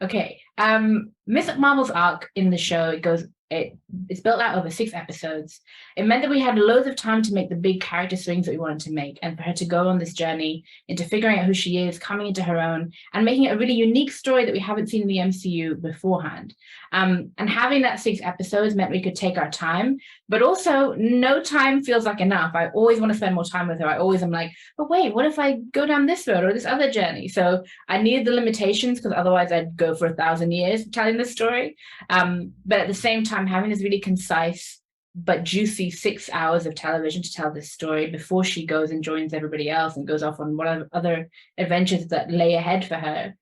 Okay. Miss Marvel's arc in the show, it's built out over 6 episodes. It meant that we had loads of time to make the big character swings that we wanted to make, and for her to go on this journey into figuring out who she is, coming into her own, and making it a really unique story that we haven't seen in the MCU beforehand. And having that 6 episodes meant we could take our time, but also no time feels like enough. I always want to spend more time with her. I always am like, but wait, what if I go down this road or this other journey? So I needed the limitations because otherwise I'd go for 1,000 years telling this story. But at the same time, having this really concise but juicy 6 hours of television to tell this story before she goes and joins everybody else and goes off on whatever other adventures that lay ahead for her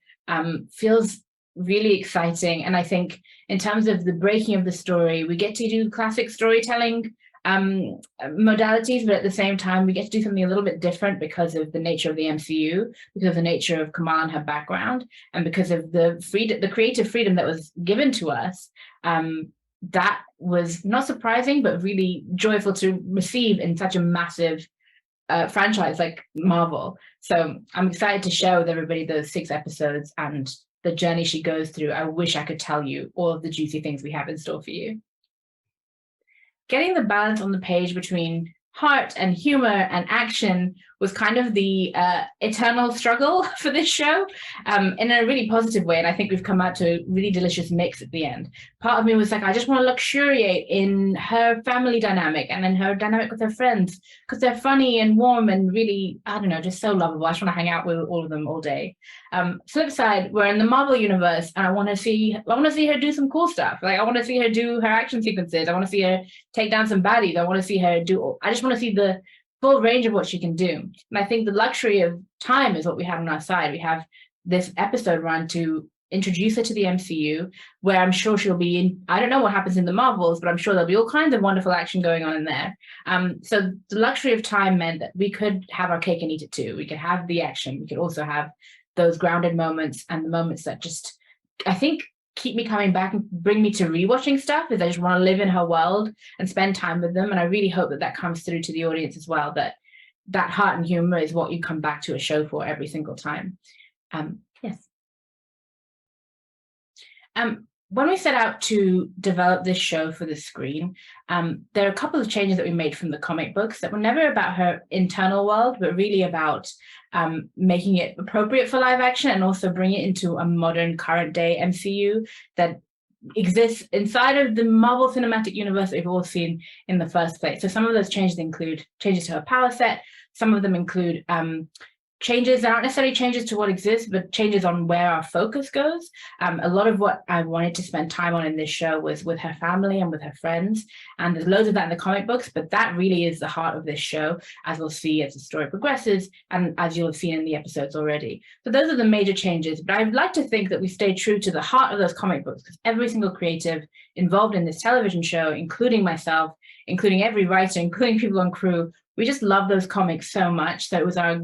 feels really exciting. And I think in terms of the breaking of the story, we get to do classic storytelling modalities, but at the same time, we get to do something a little bit different because of the nature of the MCU, because of the nature of Kamala and her background, and because of the creative freedom that was given to us. That was not surprising, but really joyful to receive in such a massive franchise like Marvel. So I'm excited to share with everybody those 6 episodes and the journey she goes through. I wish I could tell you all of the juicy things we have in store for you. Getting the balance on the page between heart and humor and action was kind of the eternal struggle for this show, in a really positive way. And I think we've come out to a really delicious mix at the end. Part of me was like, I just want to luxuriate in her family dynamic and in her dynamic with her friends, because they're funny and warm and really, I don't know, just so lovable. I just want to hang out with all of them all day. Flip side, we're in the Marvel universe, and I want to see her do some cool stuff. Like, I want to see her do her action sequences. I want to see her take down some baddies. I want to see her I just want to see the full range of what she can do. And I think the luxury of time is what we have on our side. We have this episode run to introduce her to the MCU, where I'm sure she'll be in, I don't know what happens in the Marvels, but I'm sure there'll be all kinds of wonderful action going on in there. So the luxury of time meant that we could have our cake and eat it too. We could have the action. We could also have those grounded moments, and the moments that just, I think, keep me coming back and bring me to rewatching stuff, is I just want to live in her world and spend time with them. And I really hope that that comes through to the audience as well, that heart and humor is what you come back to a show for every single time. Yes. When we set out to develop this show for the screen, there are a couple of changes that we made from the comic books that were never about her internal world, but really about making it appropriate for live action, and also bring it into a modern, current day MCU that exists inside of the Marvel Cinematic Universe that we've all seen in the first place. So some of those changes include changes to her power set. Some of them include changes that aren't necessarily changes to what exists, but changes on where our focus goes. A lot of what I wanted to spend time on in this show was with her family and with her friends. And there's loads of that in the comic books, but that really is the heart of this show, as we'll see as the story progresses, and as you'll have seen in the episodes already. So those are the major changes, but I'd like to think that we stay true to the heart of those comic books, because every single creative involved in this television show, including myself, including every writer, including people on crew, we just love those comics so much. So it was our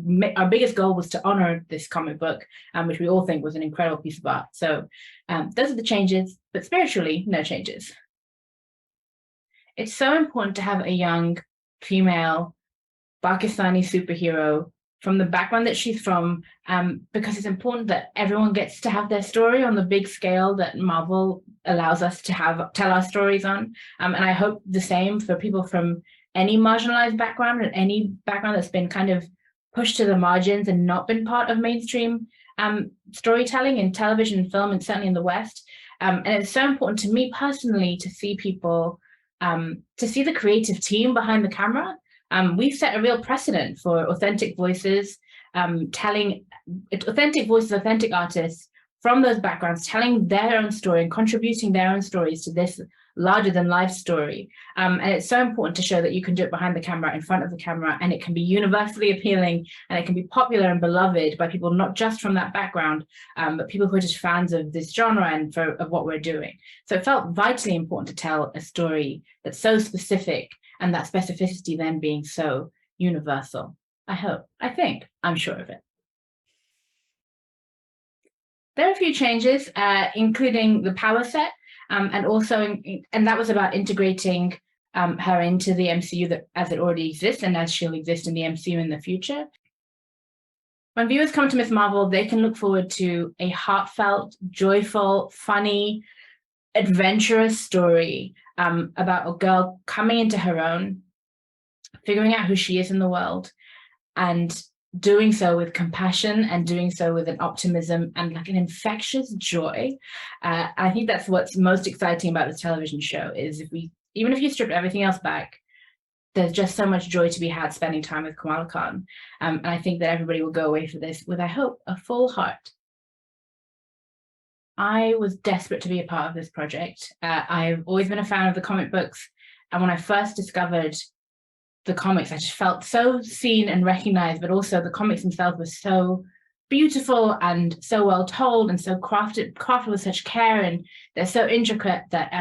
biggest goal was to honor this comic book, which we all think was an incredible piece of art. So those are the changes, but spiritually, no changes. It's so important to have a young female Pakistani superhero from the background that she's from, because it's important that everyone gets to have their story on the big scale that Marvel allows us to tell our stories on. And I hope the same for people from any marginalized background, and any background that's been kind of pushed to the margins and not been part of mainstream storytelling in television and film, and certainly in the West. And it's so important to me personally to see people, to see the creative team behind the camera. We've set a real precedent for authentic voices, authentic artists from those backgrounds, telling their own story and contributing their own stories to this larger than life story. And it's so important to show that you can do it behind the camera, in front of the camera, and it can be universally appealing, and it can be popular and beloved by people not just from that background, but people who are just fans of this genre and of what we're doing. So it felt vitally important to tell a story that's so specific, and that specificity then being so universal. I'm sure of it. There are a few changes, including the power set, and that was about integrating her into the MCU as it already exists, and as she'll exist in the MCU in the future. when viewers come to Miss Marvel, they can look forward to a heartfelt, joyful, funny, adventurous story about a girl coming into her own, figuring out who she is in the world, and doing so with compassion and doing so with an optimism and like an infectious joy. I think that's what's most exciting about this television show is even if you strip everything else back, there's just so much joy to be had spending time with Kamala Khan. And I think that everybody will go away for this with, I hope, a full heart. I was desperate to be a part of this project. I've always been a fan of the comic books. And when I first discovered the comics, I just felt so seen and recognized, but also the comics themselves were so beautiful and so well told and so crafted with such care. And they're so intricate that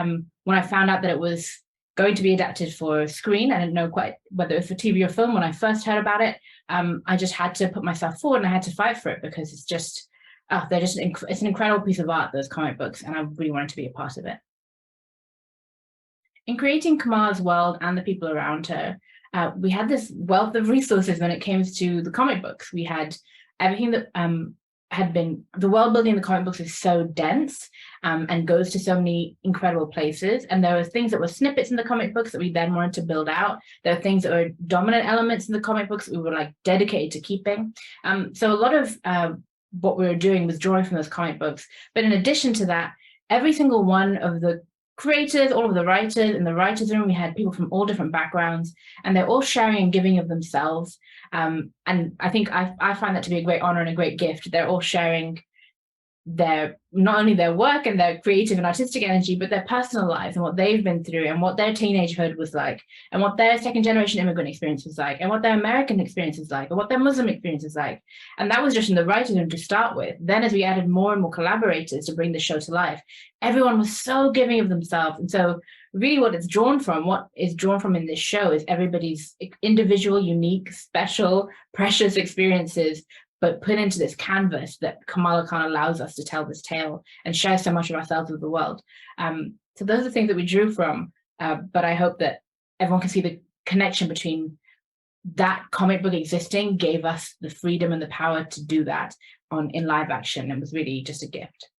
when I found out that it was going to be adapted for screen, I didn't know quite whether it was for TV or film. When I first heard about it, I just had to put myself forward and I had to fight for it because it's just, it's an incredible piece of art, those comic books, and I really wanted to be a part of it. In creating Kamala's world and the people around her, we had this wealth of resources when it came to the comic books. We had everything that the world building in the comic books is so dense and goes to so many incredible places. And there were things that were snippets in the comic books that we then wanted to build out. There are things that were dominant elements in the comic books that we were like dedicated to keeping. So a lot of what we were doing was drawing from those comic books. But in addition to that, every single one of the creators, all of the writers in the writers' room, we had people from all different backgrounds, and they're all sharing and giving of themselves. And I think I find that to be a great honor and a great gift. They're all sharing not only their work and their creative and artistic energy, but their personal lives and what they've been through and what their teenagehood was like and what their second generation immigrant experience was like and what their American experience is like and what their Muslim experience is like. And that was just in the writing room to start with. Then as we added more and more collaborators to bring the show to life, everyone was so giving of themselves. And so really what is drawn from in this show is everybody's individual, unique, special, precious experiences, but put into this canvas that Kamala Khan allows us to tell this tale and share so much of ourselves with the world. So those are the things that we drew from, but I hope that everyone can see the connection between that comic book existing gave us the freedom and the power to do that in live action. It was really just a gift.